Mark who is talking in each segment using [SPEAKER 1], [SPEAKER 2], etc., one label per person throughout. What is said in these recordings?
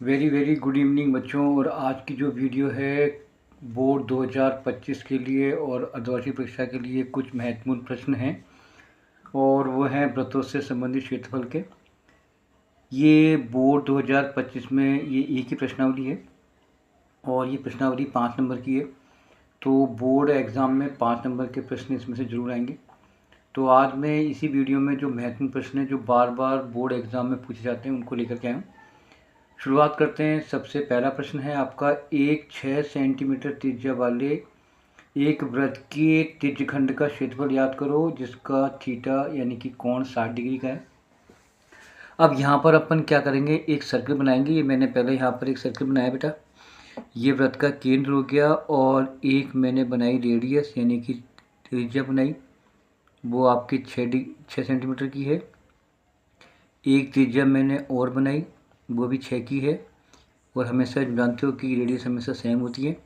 [SPEAKER 1] Very very good evening बच्चों। और आज की जो वीडियो है बोर्ड 2025 के लिए और अर्धवार्षिक परीक्षा के लिए कुछ महत्वपूर्ण प्रश्न हैं और वो हैं वृत्तों से संबंधित क्षेत्रफल के। ये बोर्ड 2025 में ये एक ही प्रश्नावली है और ये प्रश्नावली 5 नंबर की है। तो बोर्ड एग्ज़ाम में 5 नंबर के प्रश्न इसमें से ज़रूर आएंगे। तो आज मैं इसी वीडियो में जो महत्वपूर्ण प्रश्न हैं जो बार बार बोर्ड एग्ज़ाम में पूछे जाते हैं उनको लेकर के आया हूँ। शुरुआत करते हैं। सबसे पहला प्रश्न है आपका, एक 6 सेंटीमीटर त्रिज्या वाले एक वृत्त के त्रिज्यखंड का क्षेत्रफल याद करो जिसका थीटा यानी कि कोण 60 डिग्री का है। अब यहाँ पर अपन क्या करेंगे, एक सर्कल बनाएंगे। ये मैंने पहले यहाँ पर एक सर्कल बनाया बेटा। ये वृत्त का केंद्र हो गया और एक मैंने बनाई रेडियस यानी कि त्रिज्या बनाई, वो आपकी 6 सेंटीमीटर की है। एक त्रिज्या मैंने और बनाई, वो भी 6 की है। और हमेशा जानते हो कि रेडियस हमेशा सेम होती है।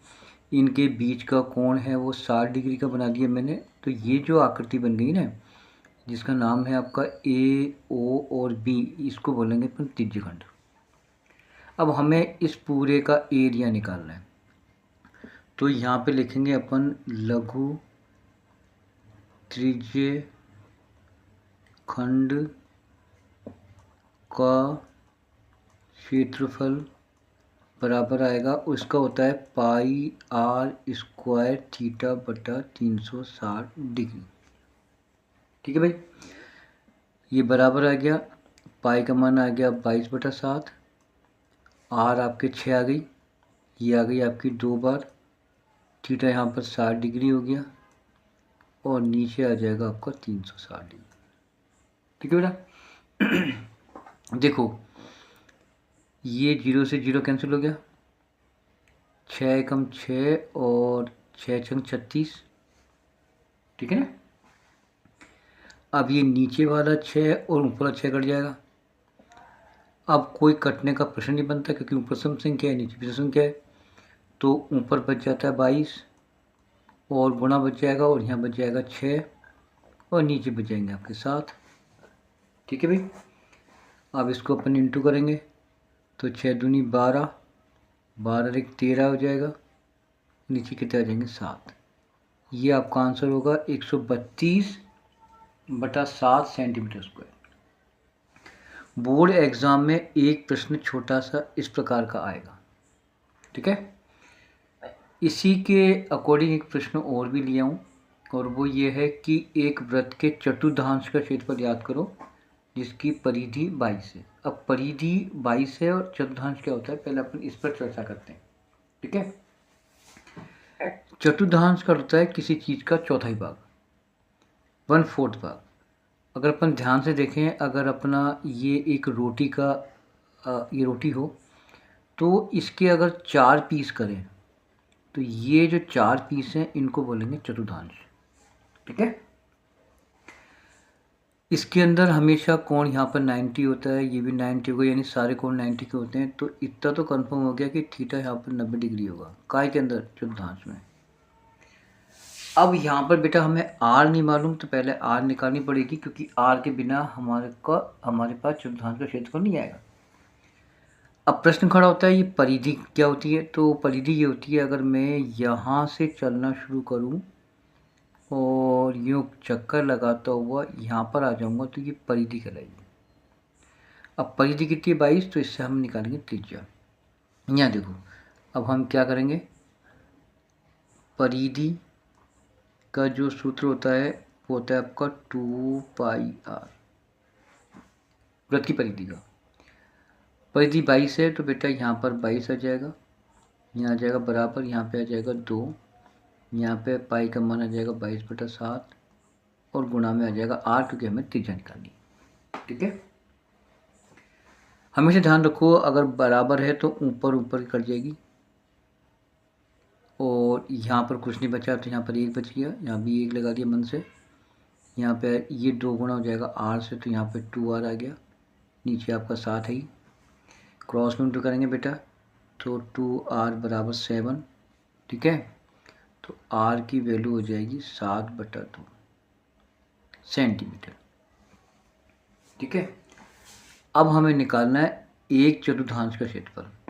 [SPEAKER 1] इनके बीच का कोण है वो 60 डिग्री का बना दिया मैंने। तो ये जो आकृति बन गई ना, जिसका नाम है आपका ए, ओ और बी, इसको बोलेंगे अपन त्रिज्यखंड। अब हमें इस पूरे का एरिया निकालना है। तो यहाँ पे लिखेंगे अपन लघु त्रिज्यखंड का क्षेत्रफल बराबर आएगा, उसका होता है पाई आर स्क्वायर थीटा बटा 360 डिग्री। ठीक है भाई, ये बराबर आ गया। पाई का मान आ गया 22/7। आर आपके 6 आ गई, ये आ गई आपकी 2 बार। थीटा यहाँ पर 60 डिग्री हो गया और नीचे आ जाएगा आपका 360 डिग्री। ठीक है बेटा। देखो ये 0 से 0 कैंसिल हो गया, 6 एकम 6 और 6 छंग 36। ठीक है ना। अब ये नीचे वाला 6 और ऊपर वाला 6 कट जाएगा। अब कोई कटने का प्रश्न नहीं बनता क्योंकि ऊपर सम संख्या है नीचे विषम संख्या है। तो ऊपर बच जाता है 22 और गुणा बच जाएगा और यहाँ बच जाएगा 6 और नीचे बच जाएंगे आपके 7। ठीक है भाई। अब इसको अपन इंटू करेंगे तो 6 दूनी 12, 12 एक 13 हो जाएगा, नीचे कितने आ जाएंगे 7। ये आपका आंसर होगा 132/7 सेंटीमीटर स्क्वायर। बोर्ड एग्ज़ाम में एक प्रश्न छोटा सा इस प्रकार का आएगा। ठीक है। इसी के अकॉर्डिंग एक प्रश्न और भी लिया हूँ और वो ये है कि एक वृत्त के चतुर्थांश का क्षेत्रफल याद करो जिसकी परिधि 22 है। अब परिधि 22 है और चतुर्थांश क्या होता है पहले अपन इस पर चर्चा करते हैं। ठीक है। चतुर्थांश का होता है किसी चीज़ का चौथाई भाग, 1/4 भाग। अगर अपन ध्यान से देखें, अगर अपना ये एक रोटी का ये रोटी हो तो इसके अगर 4 पीस करें तो ये जो 4 पीस हैं इनको बोलेंगे चतुर्थांश। ठीक है। इसके अंदर हमेशा कोण यहाँ पर 90 होता है, ये भी 90 होगा, यानी सारे कोण 90 के होते हैं। तो इतना तो कंफर्म हो गया कि थीटा यहाँ पर 90 डिग्री होगा काय के अंदर, चतुर्थांश में। अब यहाँ पर बेटा हमें आर नहीं मालूम तो पहले आर निकालनी पड़ेगी क्योंकि आर के बिना हमारे पास चतुर्थांश का क्षेत्रफल नहीं आएगा। अब प्रश्न खड़ा होता है ये परिधि क्या होती है। तो परिधि ये होती है अगर मैं यहाँ से चलना शुरू करूँ और यूँ चक्कर लगाता हुआ यहाँ पर आ जाऊँगा तो ये परिधि कहलाएगी। अब परिधि कितनी है 22, तो इससे हम निकालेंगे त्रिज्या। यहाँ देखो, अब हम क्या करेंगे, परिधि का जो सूत्र होता है वो होता है आपका 2πr, वृत्त की परिधि का। परिधि 22 है तो बेटा यहाँ पर 22 आ जाएगा, यहाँ आ जाएगा बराबर, यहाँ पे आ जाएगा 2, यहाँ पे पाई का मान आ जाएगा 22/7 और गुणा में आ जाएगा r क्योंकि हमें त्रिज्या निकालनी। ठीक है। हमेशा ध्यान रखो अगर बराबर है तो ऊपर ऊपर कट जाएगी और यहाँ पर कुछ नहीं बचा तो यहाँ पर 1 बच गया, यहाँ भी 1 लगा दिया मन से। यहाँ पे ये 2 गुणा हो जाएगा r से तो यहाँ पे 2r आ गया, नीचे आपका 7 है ही। क्रॉस में इंटू करेंगे बेटा तो 2r बराबर 7। ठीक है। तो r की वैल्यू हो जाएगी 7/2 सेंटीमीटर। ठीक है। अब हमें निकालना है एक चतुर्थांश का क्षेत्रफल।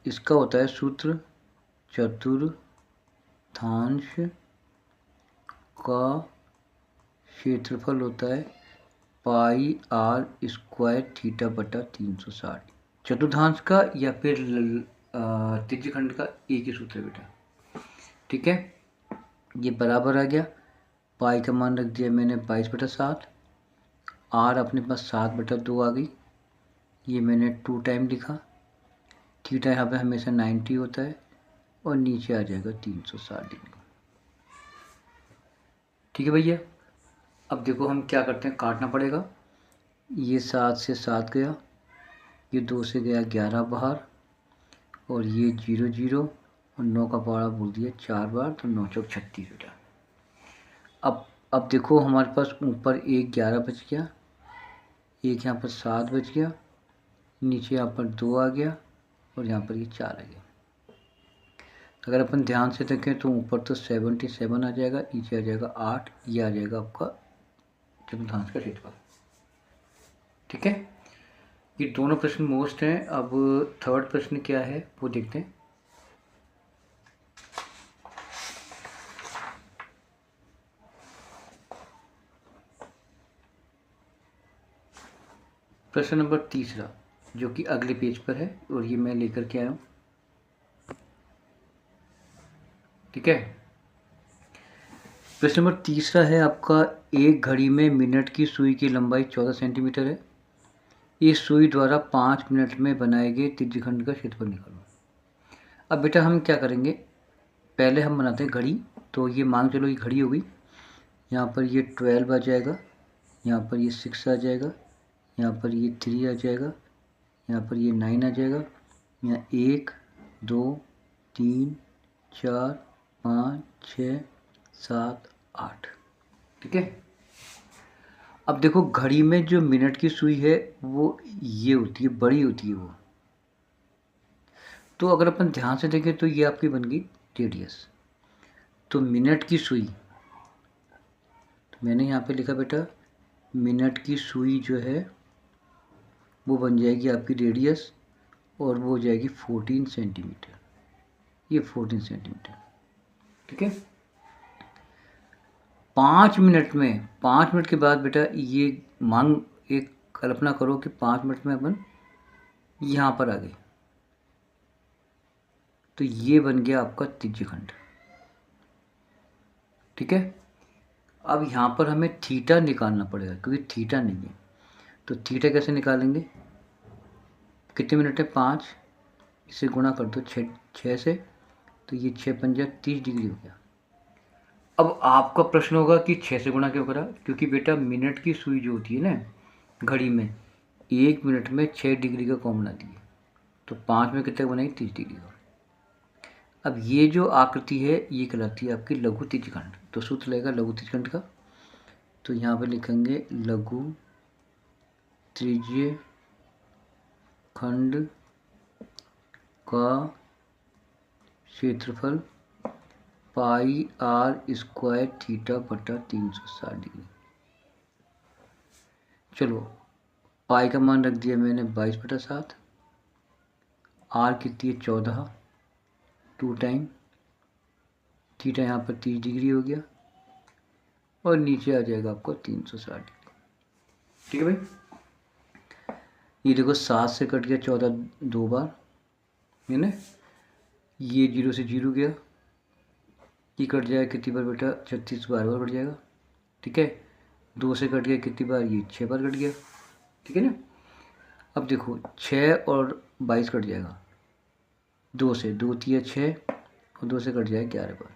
[SPEAKER 1] इसका होता है सूत्र चतुर्थांश का क्षेत्रफल होता है पाई आर स्क्वायर थीटा बटा 360। चतुर्थांश का या फिर त्रिज्यखंड का एक ही सूत्र है बेटा। ठीक है, ये बराबर आ गया। पाई का मान रख दिया मैंने 22/7, आर अपने पास 7/2 आ गई, ये मैंने 2 टाइम लिखा। थीटा यहाँ पे हमेशा 90 होता है और नीचे आ जाएगा 360 डिग्री। ठीक है भैया, अब देखो हम क्या करते हैं, काटना पड़ेगा। ये 7 से 7 गया, ये 2 से गया 11 बाहर, और ये 0 0 और 9 का पारा बोल दिया 4 बार, तो 9 चौक 36 बेटा। अब देखो हमारे पास ऊपर एक 11 बच गया, एक यहाँ पर 7 बच गया, नीचे यहाँ पर 2 आ गया और यहाँ पर ये 4 आ गया। अगर अपन ध्यान से देखें तो ऊपर तो 77 आ जाएगा, नीचे आ जाएगा 8, ये आ जाएगा आपका चतुर्थांश का क्षेत्रफल। ठीक है, ये दोनों प्रश्न मोस्ट हैं। अब थर्ड प्रश्न क्या है वो देखते हैं। प्रश्न नंबर 3 जो कि अगले पेज पर है और ये मैं लेकर के आया हूँ। ठीक है, प्रश्न नंबर 3 है आपका, एक घड़ी में मिनट की सुई की लंबाई 14 सेंटीमीटर है। इस सुई द्वारा 5 मिनट में बनाए गए त्रिज्यखंड का क्षेत्रफल निकालो। अब बेटा हम क्या करेंगे, पहले हम बनाते हैं घड़ी। तो ये मान चलो ये घड़ी होगी, यहाँ पर ये 12 आ जाएगा, यहाँ पर ये 6 आ जाएगा, यहाँ पर ये 3 आ जाएगा, यहाँ पर ये 9 आ जाएगा, यहाँ 1 2 3 4 5 6 7 8। ठीक है, अब देखो घड़ी में जो मिनट की सुई है वो ये होती है, बड़ी होती है वो। तो अगर अपन ध्यान से देखें तो ये आपकी बन गई रेडियस। तो मिनट की सुई, तो मैंने यहाँ पे लिखा बेटा मिनट की सुई जो है वो बन जाएगी आपकी रेडियस, और वो हो जाएगी 14 सेंटीमीटर, ये 14 सेंटीमीटर। ठीक है, 5 मिनट में, 5 मिनट के बाद बेटा ये मान एक कल्पना करो कि 5 मिनट में अपन यहाँ पर आ गए, तो ये बन गया आपका त्रिज्यखंड। ठीक है, अब यहाँ पर हमें थीटा निकालना पड़ेगा क्योंकि थीटा नहीं है। तो थीटा कैसे निकालेंगे, कितने मिनट है 5, इसे गुणा कर दो 6 से, तो ये 6 पंजा 30 डिग्री हो गया। अब आपका प्रश्न होगा कि 6 से गुणा क्यों करा, क्योंकि बेटा मिनट की सुई जो होती है ना घड़ी में, 1 मिनट में 6 डिग्री का कोण बनाती है, तो 5 में कितने बनाएगी 30 डिग्री का। अब ये जो आकृति है ये कहलाती है आपकी लघु त्रिज्यखंड। तो सूत्र लगेगा लघु त्रिज्यखंड का, तो यहाँ पे लिखेंगे लघु त्रिज्यखंड का क्षेत्रफल पाई आर स्क्वायर थीटा बटा 360 डिग्री। चलो पाई का मान रख दिया मैंने 22/7, आर कितनी है 14, 2 टाइम, थीटा यहाँ पर 30 डिग्री हो गया और नीचे आ जाएगा आपको 360 डिग्री। ठीक है भाई, ये देखो 7 से कट गया 14 2 बार, है ना, ये 0 से 0 गया, ये कट जाएगा कितनी बार बेटा 36 बार कट जाएगा। ठीक है, 2 से कट गया कितनी बार, ये 6 बार कट गया। ठीक है ना, अब देखो 6 और 22 कट जाएगा, 2 से 2 3 6 और 2 से कट जाएगा 11 बार।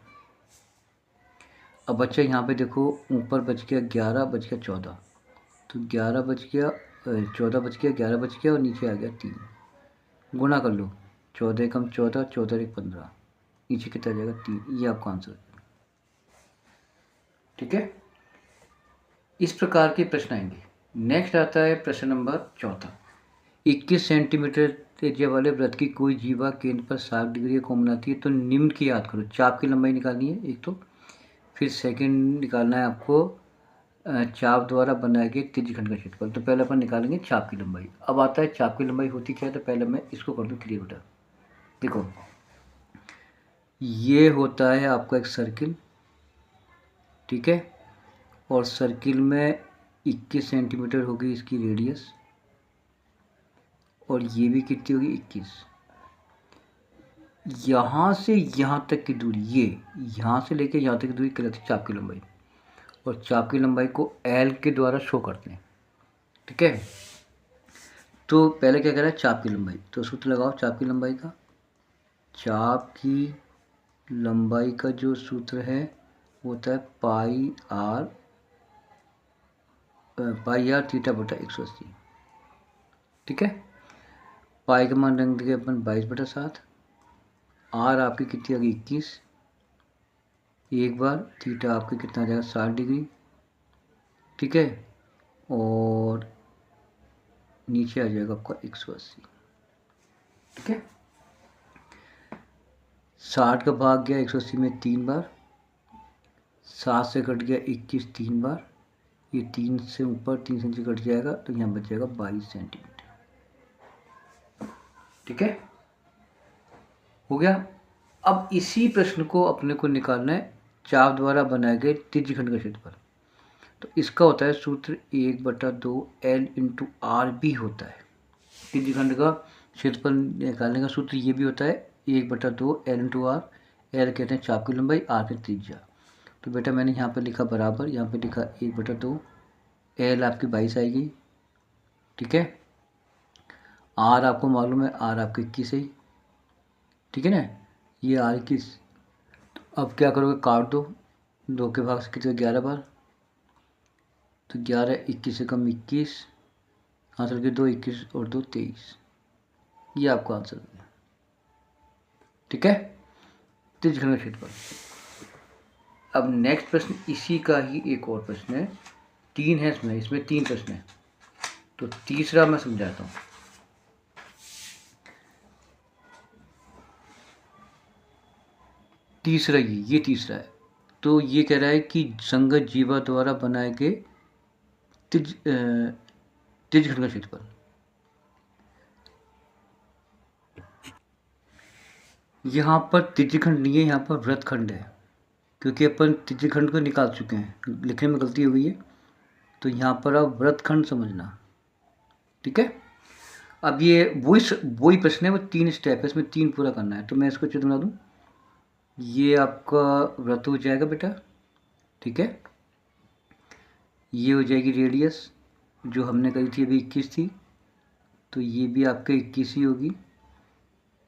[SPEAKER 1] अब बच्चा यहाँ पे देखो ऊपर बच गया 11, बच गया 14, तो 11 बच गया 14 बच गया, 11 बच गया और नीचे आ गया 3, गुणा कर लो 14 कम 14, 14 1 15, नीचे कितना आ जाएगा 3, ये आपका आंसर है। ठीक है, इस प्रकार के प्रश्न आएंगे। नेक्स्ट आता है प्रश्न नंबर 4, 21 सेंटीमीटर त्रिज्या वाले वृत्त की कोई जीवा केंद्र पर 60 डिग्री का कोण बनाती है, तो निम्न की याद करो। चाप की लंबाई निकालनी है एक, तो फिर सेकंड निकालना है आपको चाप द्वारा बनाए गए त्रिज्यखंड का क्षेत्रफल। तो पहले अपन निकालेंगे चाप की लंबाई। अब आता है चाप की लंबाई होती क्या है, तो पहले मैं इसको कर दूँ क्लियर बेटा, देखो, ये होता है आपका एक सर्किल, ठीक है, और सर्किल में 21 सेंटीमीटर होगी इसकी रेडियस, और ये भी कितनी होगी 21। यहाँ से यहाँ तक की दूरी, ये यहाँ से लेके यहाँ तक की दूरी कहलाती है चाप की लंबाई, और चाप की लंबाई को एल के द्वारा शो करते हैं, ठीक है। तो पहले क्या कह रहा है, चाप की लंबाई, तो सूत्र लगाओ चाप की लंबाई का। चाप की लंबाई का जो सूत्र है वो होता है पाई आर थीटा बटा 180, ठीक है। पाई का मान रख देंगे अपन 22/7, आर आपकी कितनी आ गई 21, एक बार थीटा आपकी कितना आ जाएगा 60 डिग्री, ठीक है, और नीचे आ जाएगा आपका 180, ठीक है। 60 का भाग गया 180 में 3 बार, 7 से कट गया 21 3 बार, ये 3 से ऊपर 3 सेंटी कट जाएगा, तो यहाँ बच जाएगा 22 सेंटीमीटर, ठीक है, हो गया। अब इसी प्रश्न को अपने को निकालना है चाप द्वारा बनाए गए त्रिज्यखंड का क्षेत्रफल। तो इसका होता है सूत्र 1/2 L इंटू आर भी होता है। त्रिज्यखंड का क्षेत्रफल निकालने का सूत्र ये भी होता है 1/2 L इंटू आर। एल कहते हैं चाप की लंबाई, आर की त्रिज्या। तो बेटा मैंने यहाँ पर लिखा बराबर, यहाँ पे लिखा 1/2, एल आपकी 22 आएगी, ठीक है। आर आपको मालूम है, आर आपकी 21 है, ठीक है ना, ये आर 21। तो अब क्या करोगे, काट दो, 2 के भाग से कितने 11 बार, तो 11 21 से कम 21, आंसर के 2 21 और 2 23, ये आपका आंसर है, ठीक है, त्रिज्यखंड का क्षेत्रफल। अब नेक्स्ट प्रश्न इसी का ही एक और प्रश्न है, 3 है इसमें 3 प्रश्न है, तो तीसरा मैं समझाता हूँ। तीसरा ये तीसरा है, तो ये कह रहा है कि संगत जीवा द्वारा बनाए गए त्रिज्यखंड का क्षेत्रफल। यहाँ पर त्रिज्यखंड नहीं है, यहाँ पर वृत्तखंड है, क्योंकि अपन त्रिज्यखंड को निकाल चुके हैं, लिखने में गलती हो गई है, तो यहाँ पर आप वृत्तखंड समझना, ठीक है। अब ये वही प्रश्न है, वो 3 स्टेप है, इसमें 3 पूरा करना है, तो मैं इसको चित्र बना दूँ। ये आपका वृत्त हो जाएगा बेटा, ठीक है, ये हो जाएगी रेडियस जो हमने करी थी अभी 21 थी, तो ये भी आपका 21 ही होगी।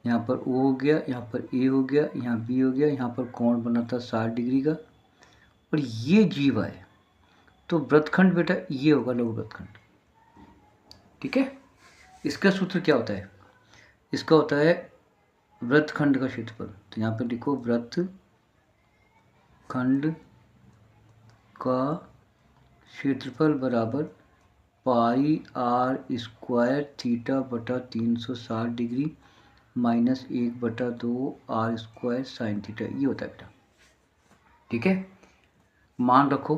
[SPEAKER 1] यहाँ पर O हो गया, यहाँ पर A हो गया, यहाँ B हो गया, यहाँ पर कोण बना था 60 डिग्री का, और ये जीवा है, तो वृत्तखंड बेटा ये होगा लघु वृत्तखंड, ठीक है। इसका सूत्र क्या होता है, इसका होता है वृत्तखंड का क्षेत्रफल, तो यहाँ पर लिखो वृत्तखंड का क्षेत्रफल बराबर पाई आर स्क्वायर थीटा बटा 360 degree minus 1/2 R square sine theta, ये होता है बेटा, ठीक है। मान रखो,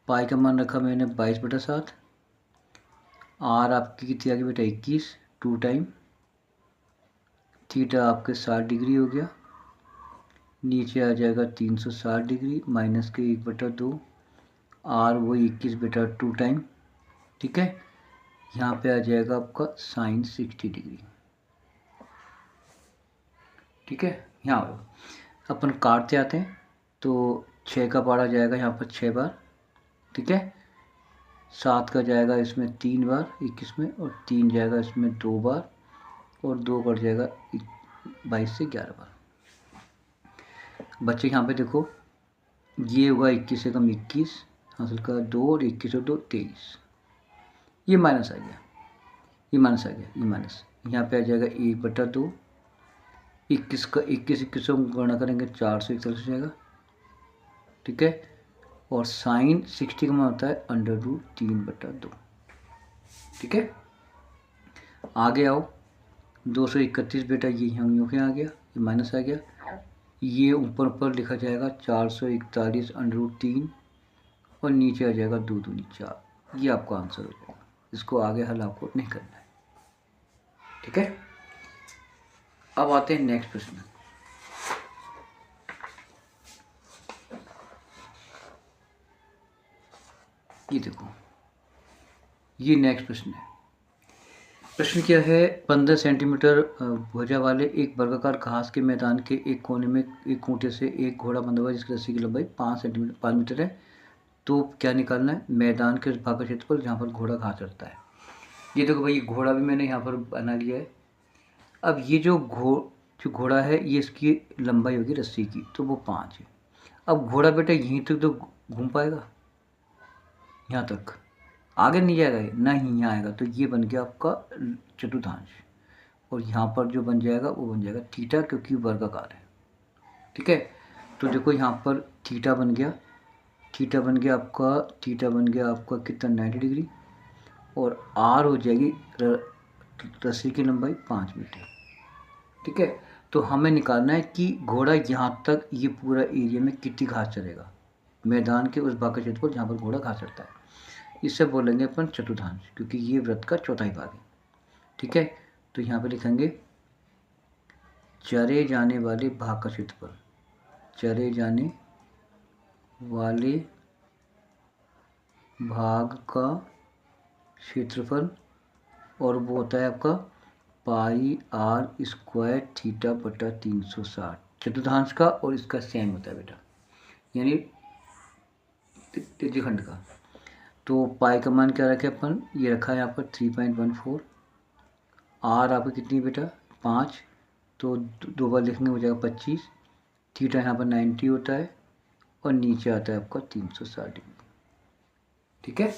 [SPEAKER 1] पाई का मान रखा मैंने 22/7, आर आपकी कितनी आ गई बेटा 21, 2 टाइम, थीटा आपके 60 डिग्री हो गया, नीचे आ जाएगा 360 डिग्री माइनस के 1/2, आर वही 21 बेटा 2 टाइम, ठीक है। यहाँ पे आ जाएगा आपका साइन 60 डिग्री, ठीक है। यहाँ अपन काटते आते हैं, तो 6 का पारा जाएगा यहाँ पर 6 बार, ठीक है, 7 का जाएगा इसमें 3 बार 21 में, और 3 जाएगा इसमें 2 बार, और 2 कट जाएगा 22 से 11 बार। बच्चे यहाँ पे देखो, ये हुआ 21 से कम 21, हासिल का 2, और 21 और 2 23, ये माइनस आ गया, ये माइनस आ गया, ये माइनस, यहाँ पे आ जाएगा 1/2, 21 का 21 को गणना करेंगे 441 हो जाएगा, ठीक है, और साइन 60 का मान होता है √3/2, ठीक है। आगे आओ, 231 बेटा ये यहाँ आ गया, ये माइनस आ गया, ये ऊपर लिखा जाएगा 441 √3, और नीचे आ जाएगा 2 दूनी 4, ये आपका आंसर हो जाएगा। इसको आगे हल आपको नहीं करना है, ठीक है। अब आते हैं नेक्स्ट प्रश्न। ये देखो, ये नेक्स्ट प्रश्न है। प्रश्न क्या है, 15 सेंटीमीटर भुजा वाले एक वर्गाकार घास के मैदान के एक कोने में एक खूंटे से एक घोड़ा बंधा हुआ है जिसकी रस्सी की लंबाई 5 मीटर है। तो क्या निकालना है, मैदान के उस भाग का क्षेत्रफल जहाँ पर घोड़ा घास चरता है। ये देखो भाई, घोड़ा भी मैंने यहाँ पर बना लिया है। अब ये जो घोड़ा है, ये इसकी लंबाई होगी रस्सी की, तो वो 5 है। अब घोड़ा बेटा यहीं तक तो घूम पाएगा, यहाँ तक आगे नहीं जाएगा, ना ही यहाँ आएगा। तो ये बन गया आपका चतुर्थांश, और यहाँ पर जो बन जाएगा वो बन जाएगा थीटा, क्योंकि वर्गाकार है। ठीक है, तो देखो यहाँ पर थीटा बन गया, थीटा बन गया आपका कितना, 90 डिग्री, और आर हो जाएगी रस्सी की लंबाई 5 मीटर। ठीक है, तो हमें निकालना है कि घोड़ा यहाँ तक ये पूरा एरिया में कितनी घास चरेगा, मैदान के उस भाग का क्षेत्रफल जहाँ पर घोड़ा घास चरता है। इससे बोलेंगे अपन चतुर्थांश, क्योंकि ये वृत्त का चौथाई भाग है। ठीक है, तो यहाँ पे लिखेंगे चरे जाने वाले भाग का क्षेत्रफल, चरे जाने वाले भाग का क्षेत्रफल, और वो होता है आपका पाई आर स्क्वायर थीटा बटा 360, चतुर्थांश का, और इसका सेम होता है बेटा, यानी त्रिज्यखंड का। तो पाई का मान क्या रखे अपन, ये रखा है यहाँ पर 3.14, आर आपकी कितनी बेटा 5, तो दो बार लिखेंगे हो जाएगा 25, थीटा यहाँ पर 90 होता है, और नीचे आता है आपका 360 डिग्री। ठीक है,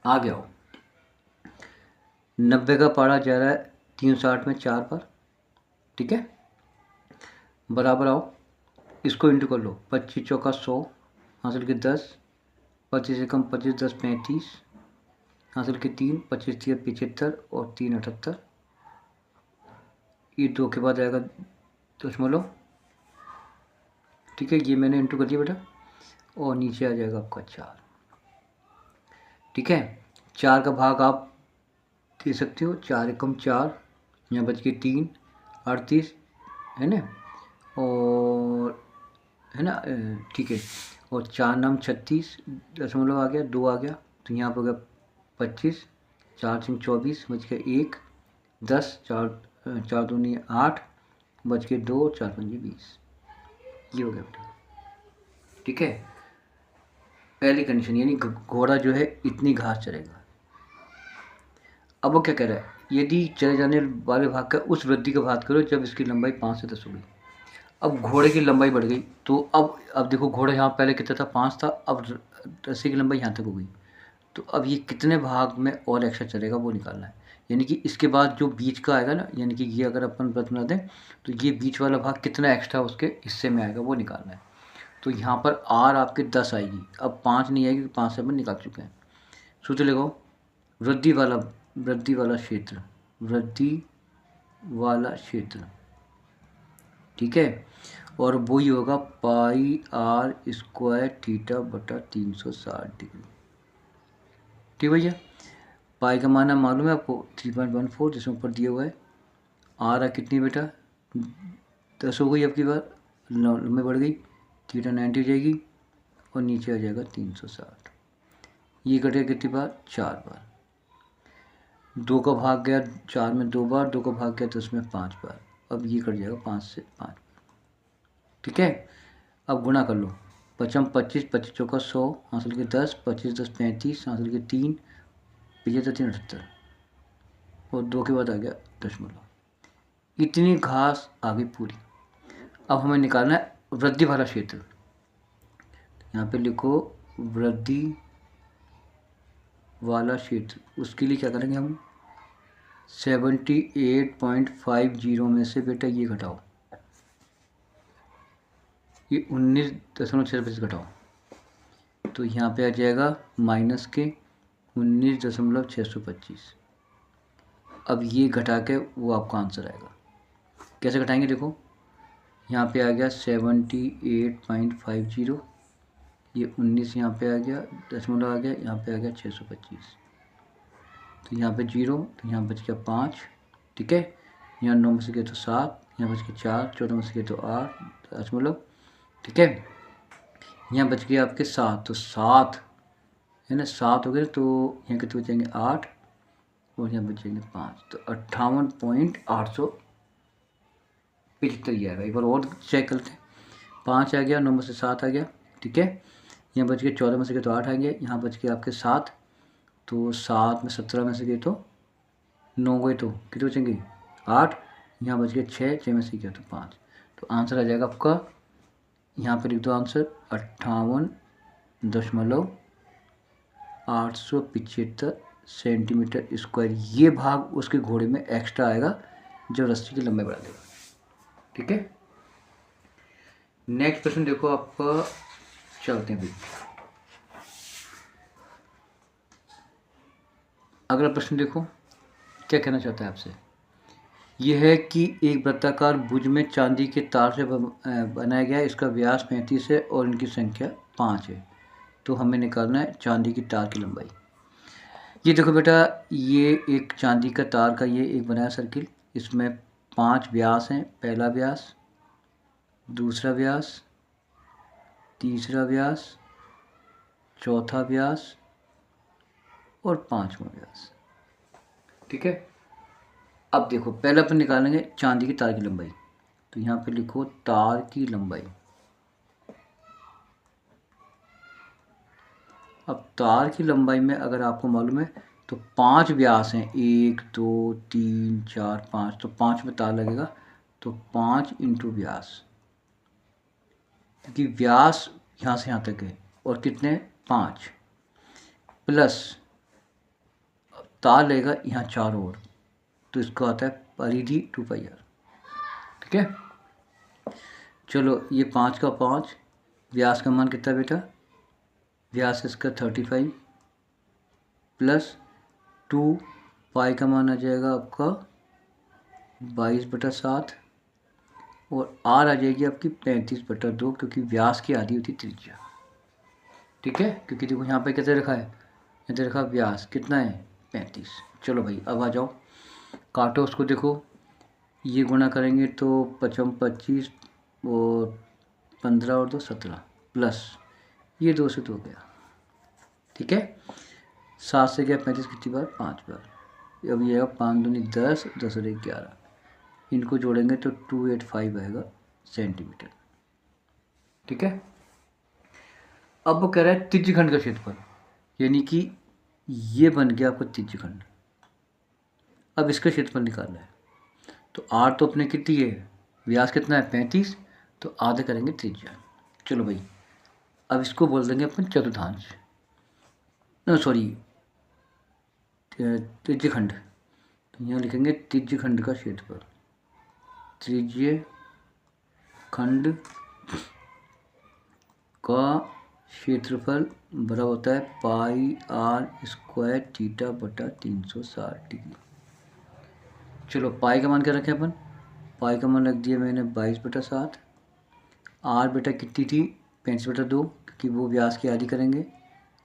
[SPEAKER 1] आ गया हो। 90 का पारा जा रहा है 360 में 4 पर। ठीक है, बराबर आओ, इसको इंटू कर लो, 25 चौका 100, हासिल के 10, 25 से कम 25, 10 35, हासिल के 3, 25 3 75, और 3 78, ये 2 के बाद आएगा दशमलव। ठीक है, ये मैंने इंटू कर दिया बेटा, और नीचे आ जाएगा आपका 4। ठीक है, 4 का भाग आप दे सकते हो, 4 एकम 4, यहाँ बच के 3 38 है ना, और है ना, ठीक है, और 4 9 36, दशमलव आ गया, 2 आ गया, तो यहाँ पर हो गया 25, 4 3 24, बच गया 1, 10, 4 दूनी 8, बच के 2, 4 5 20, ये हो गया बेटा। ठीक है, पहली कंडीशन, यानी घोड़ा जो है इतनी घास चरेगा। अब वो क्या कह रहा है, यदि चले जाने वाले भाग का उस वृद्धि का भाग करो जब इसकी लंबाई 5 से 10 हो गई। अब घोड़े की लंबाई बढ़ गई, तो अब देखो, घोड़ा यहाँ पहले कितना था, 5 था, अब रस्सी की लंबाई यहाँ तक हो गई। तो अब ये कितने भाग में और एक्स्ट्रा चलेगा वो निकालना है, यानी कि इसके बाद जो बीच का आएगा ना, यानी कि ये अगर अपन वृत्त बना दें तो ये बीच वाला भाग कितना एक्स्ट्रा उसके हिस्से में आएगा वो निकालना है। तो यहाँ पर आर आपके 10 आएगी, अब 5 नहीं आएगी, 5 से अपन निकाल चुके हैं। सूत्र लगाओ, वृद्धि वाला क्षेत्र, वृद्धि वाला क्षेत्र। ठीक है, और वो ही होगा पाई आर स्क्वायर थीटा बटा 360 डिग्री। ठीक भैया, पाई का माना मालूम है आपको 3.14, जिसमें ऊपर दिया हुआ है। आर कितनी बेटा 10 हो गई, आपकी बार 9 में बढ़ गई, थीटा 90 हो जाएगी, और नीचे आ जाएगा 360। ये कटेगा कितनी बार, 4 बार। 2 का भाग गया 4 में 2 बार, 2 का भाग गया 10 में 5 बार, अब ये कट जाएगा 5 से 5 बार। ठीक है, अब गुणा कर लो, 5 25, 25 चौका 100, हासिल के 10, 25 10 35, हासिल के 3, 75 3 78, और 2 के बाद आ गया दशमलव। इतनी घास आ गई पूरी। अब हमें निकालना है वृद्धि वाला क्षेत्र। यहाँ पे लिखो वृद्धि वाला क्षेत्र, उसके लिए क्या करेंगे हम, 78.50 में से बेटा ये घटाओ, ये 19.6 घटाओ, तो यहाँ पे आ जाएगा माइनस के 19.625। अब ये घटा के वो आपका आंसर आएगा। कैसे घटाएंगे, देखो यहाँ पे आ गया 78.50, ये 19 यहाँ पे आ गया, दशमलव आ गया, यहाँ पे आ गया 625, तो यहाँ पे 0, तो यहाँ बच गया 5, ठीक है। यहाँ 9 में से गए तो 7, यहाँ बच के 4, 14 में से गए तो 8 दशमलव, ठीक है। यहाँ बच गया आपके 7, तो 7 है ना, 7 हो गए, तो यहाँ कितने बचेंगे 8 और यहाँ बचेंगे 5, तो 58.875 ये आएगा। एक बार और चेक करते हैं। 5 आ गया, 9 में से 7 आ गया, ठीक है। यहाँ बच गए 14 में से गए तो 8 आएंगे, यहाँ बच गए आपके 7, तो 7 में 17 में से गए तो 9 गए, तो कितने बचेंगे 8, यहाँ बच गए 6 में से गया तो 5, तो आंसर आ जाएगा आपका, यहाँ पर लिख दो आंसर 58.875 सेंटीमीटर स्क्वायर। ये भाग उसके घोड़े में एक्स्ट्रा आएगा जो रस्सी की लंबाई बढ़ा देगा, ठीक है। नेक्स्ट प्रश्न देखो आपका, चलते हैं भाई। अगला प्रश्न देखो क्या कहना चाहता है आपसे। यह है कि एक वृत्ताकार भुज में चांदी के तार से बनाया गया है, इसका व्यास 35 है और इनकी संख्या 5 है, तो हमें निकालना है चांदी की तार की लंबाई। ये देखो बेटा, ये एक चांदी का तार का ये एक बनाया सर्किल, इसमें 5 व्यास हैं। पहला व्यास, दूसरा व्यास, तीसरा व्यास, चौथा व्यास और 5वां व्यास, ठीक है। अब देखो पहले अपन निकालेंगे चांदी की तार की लंबाई, तो यहाँ पे लिखो तार की लंबाई। अब तार की लंबाई में अगर आपको मालूम है तो 5 व्यास हैं, 1 2 3 4 5, तो 5 में तार लगेगा, तो 5 इंटू व्यास, क्योंकि व्यास यहाँ से यहाँ तक है और कितने 5, प्लस तार लगेगा यहाँ 4 और, तो इसको आता है परिधि 2πr, ठीक है। चलो ये 5 का 5, व्यास का मान कितना बेटा, व्यास इसका 35 प्लस 2 पाई का मान आ जाएगा आपका 22/7 और आर आ जाएगी आपकी 35/2, क्योंकि व्यास की आधी होती त्रिज्या, ठीक है। क्योंकि देखो यहाँ पे कैसे रखा है, यहाँ रखा व्यास कितना है 35। चलो भाई अब आ जाओ, काटो उसको। देखो ये गुणा करेंगे तो 25 और 15 और 2 17 प्लस ये 2 से 2 गया, ठीक है। 7 से गया 35 कितनी बार 5 बार। अब ये आएगा 5 दूनी 10, 10 और 1 11, इनको जोड़ेंगे तो 285 आएगा सेंटीमीटर, ठीक है। अब वो कह रहा है त्रिज्यखंड का क्षेत्रफल, यानी कि ये बन गया आपका त्रिज्यखंड। अब इसका क्षेत्रफल निकालना है, तो आर तो अपने कितनी है, व्यास कितना है 35, तो आधे करेंगे त्रिज्या। चलो भाई अब इसको बोल देंगे अपन चतुर्थांश, सॉरी त्रिज्यखंड, तो यहाँ लिखेंगे त्रिज्यखंड का क्षेत्रफल। त्रिज्यखंड का क्षेत्रफल बराबर होता है पाई आर स्क्वायर थीटा बटा 360 डिग्री। चलो पाई का मान क्या रखें अपन, पाई का मान रख दिया मैंने 22/7। आर बेटा कितनी थी 35/2, क्योंकि वो व्यास की आधी करेंगे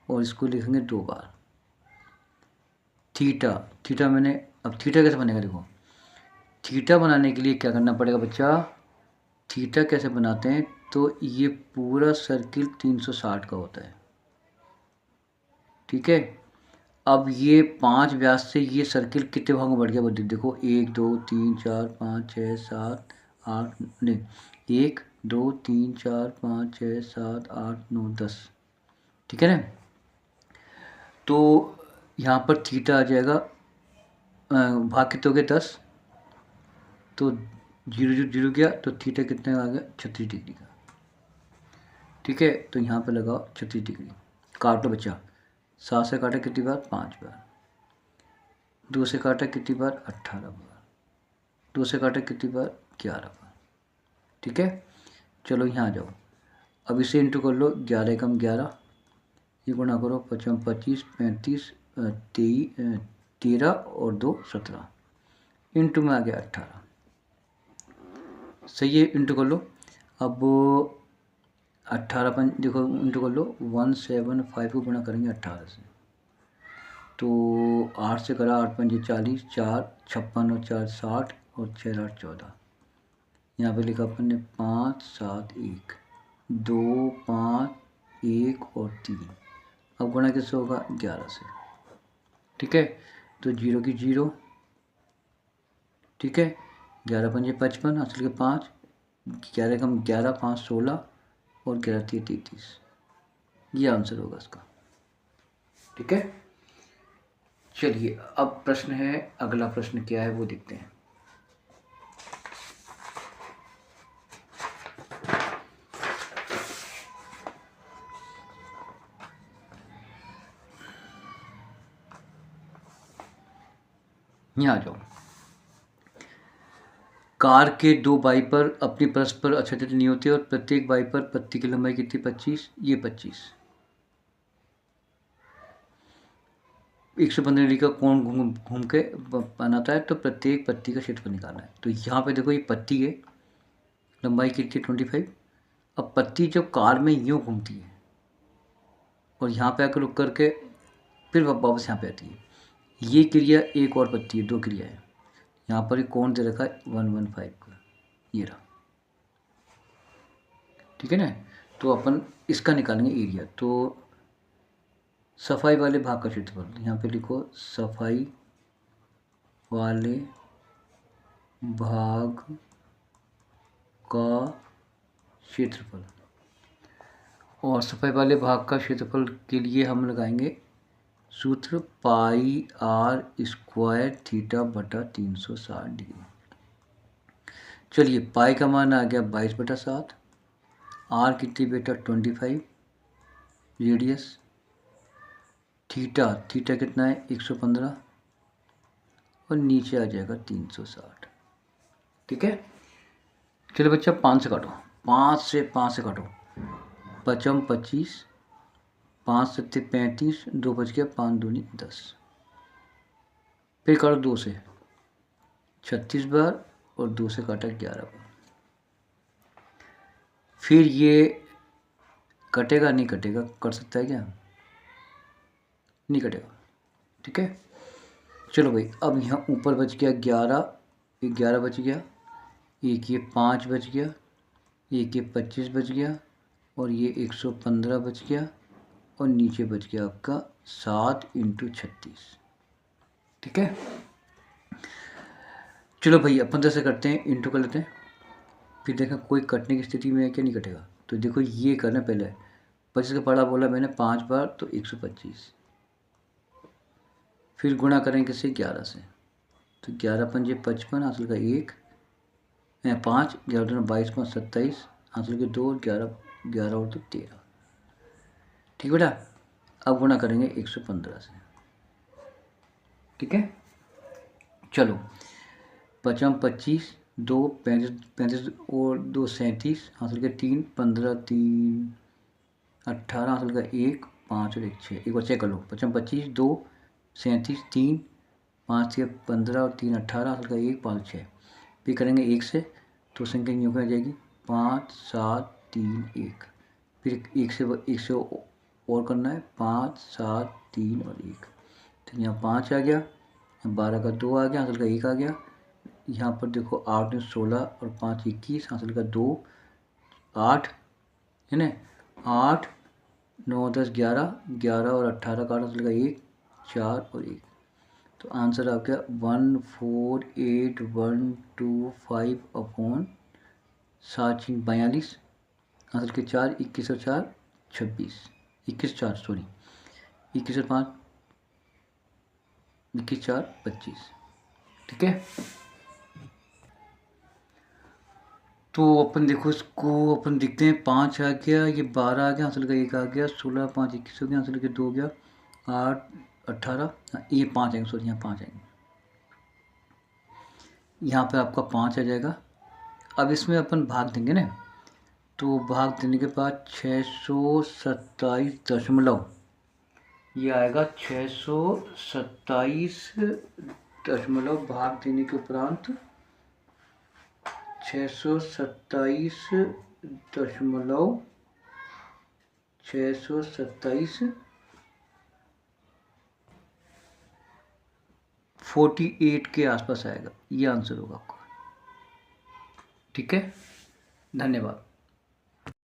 [SPEAKER 1] और इसको लिखेंगे 2 बार। थीटा, थीटा मैंने, अब थीटा कैसे बनेगा, देखो थीटा बनाने के लिए क्या करना पड़ेगा बच्चा, थीटा कैसे बनाते हैं, तो ये पूरा सर्किल 360 का होता है, ठीक है। अब ये 5 व्यास से ये सर्किल कितने भागों में बढ़ गया, बोलते देखो 1 2 3 4 5 6 7 8 नहीं 1 2 3 4 5 6 7 8 9 10, ठीक है ना। तो यहाँ पर थीटा आ जाएगा, भाग कितने हो गए 10, तो 0 0 गया, तो थीटा कितने आ गया 36 डिग्री का, ठीक है। तो यहाँ पे लगाओ 36 डिग्री, काट लो बच्चा। 7 से काटा कितनी बार 5 बार, 2 से काटा कितनी बार 18 बार, 2 से काटा कितनी बार 11 बार, ठीक है। चलो यहाँ आ जाओ, अब इसे इंटू कर लो, 11 कम 11, ये गुणा करो 55 25 35 13 और 2 17, इंटू में आ गया 18, सही है, इंटू कर लो। अब 18 देखो इंटू कर लो 175 को गुणा करेंगे 18 से, तो 8 से करा, 8 पंजे 40, 4 56 और 4 60 और 6 8 14। यहाँ पे लिखा अपन ने 5 7 1, 2 5 1 और 3। अब गुणा किससे होगा? 11 से। ठीक है, तो 0 की 0। ठीक है, 11 पंजे 55, असल के 5, 11 कम 11, 5 16 और 11 3 33। ये आंसर होगा इसका। ठीक है, चलिए अब प्रश्न है, अगला प्रश्न क्या है वो देखते हैं। यहाँ आ जाओ। कार के 2 वाइपर अपनी परस्पर आच्छादित नहीं होते और प्रत्येक वाइपर पत्ती की लंबाई कितनी? 25। ये 25। 115 डिग्री का कोण घूम के बनाता है, तो प्रत्येक पत्ती का क्षेत्रफल निकालना है। तो यहाँ पे देखो, ये पत्ती है, लंबाई कितनी? 25। अब पत्ती जब कार में यूँ घूमती है और यहाँ पे आकर रुक करके फिर वापस यहाँ पे आती है, ये क्रिया एक और पत्ती है, 2 क्रिया है। यहाँ पर एक कोण दे रखा है 115 का, ये रहा। ठीक है ना, तो अपन इसका निकालेंगे एरिया। तो सफाई वाले भाग का क्षेत्रफल, यहाँ पे लिखो सफाई वाले भाग का क्षेत्रफल। और सफाई वाले भाग का क्षेत्रफल के लिए हम लगाएंगे सूत्र पाई आर स्क्वायर थीटा बटा 360 डिग्री। चलिए, पाई का मान आ गया 22/7, आर कितनी बेटा? 25 रेडियस, थीटा कितना है? 115 और नीचे आ जाएगा 360। ठीक है, चलो बच्चा 5 से काटो, 5 से काटो। 5 25, 5 7 35, 2 बच गया, 5 दूनी 10। फिर काटो 2 से 36 बार और 2 से काटा 11 बार। फिर ये कटेगा? नहीं कटेगा। कर सकता है क्या? नहीं कटेगा। ठीक है, चलो भाई, अब यहाँ ऊपर बच गया 11, ये 11 बच गया, एक ये 5 बच गया, एक ये 25 बच गया और ये 115 बच गया और नीचे बच गया आपका 7 × 36। ठीक है, चलो भाई अपन जैसे करते हैं, इंटू कर लेते हैं, फिर देखा कोई कटने की स्थिति में है क्या? नहीं कटेगा। तो देखो ये करना पहले, 25 का पढ़ा बोला मैंने 5 बार, तो 125। फिर गुणा करेंगे किससे? 11 से। तो 11 पंजे 55, हासिल का 1, 5, 11 दूना 22, 5 27, हासिल के 2 और 11 और 2 13। ठीक बेटा, अब गुणा करेंगे 115 से। ठीक है, चलो 5 25, 2 35 और 2 37, हासिल के 3, 15 3 18, हासिल का 1 5 और 1 6। एक बार चेक कर लो, 5 25, 2 37, 3 5 6 15 और 3 18, हासिल का 1 5 6। फिर करेंगे 1 से, तो संख्या यूँ आ जाएगी 5 7 3 1। फिर 1 से और करना है, 5 7 3 और 1। तो यहाँ 5 आ गया, 12 का 2 आ गया, हासिल का 1 आ गया। यहाँ पर देखो 8 9 16 और 5 21, हासिल का 2 8 है ना, 8 9 10 11, 11 और 18 का, हासिल का 1 4 और 1। तो आंसर आ गया 148,125 अपॉन 7 42, हासिल के 4, 21 और 4 26, 21 4 सॉरी 21 और 5 21 4 25। ठीक है, तो अपन देखो इसको, अपन देखते हैं, 5 आ गया, ये 12 आ गया, हासिल का 1 आ गया, 16 5 21 हो गया, हासिल के 2 हो गया, 8 18, ये 5 आएंगे, सॉरी यहाँ 5 आएंगे, यहाँ पे आपका 5 आ जाएगा। अब इसमें अपन भाग देंगे ना, तो भाग देने के बाद 627 ये आएगा 627 भाग देने के उपरांत 627 48 के आसपास आएगा, ये आंसर होगा आपका। ठीक है, धन्यवाद।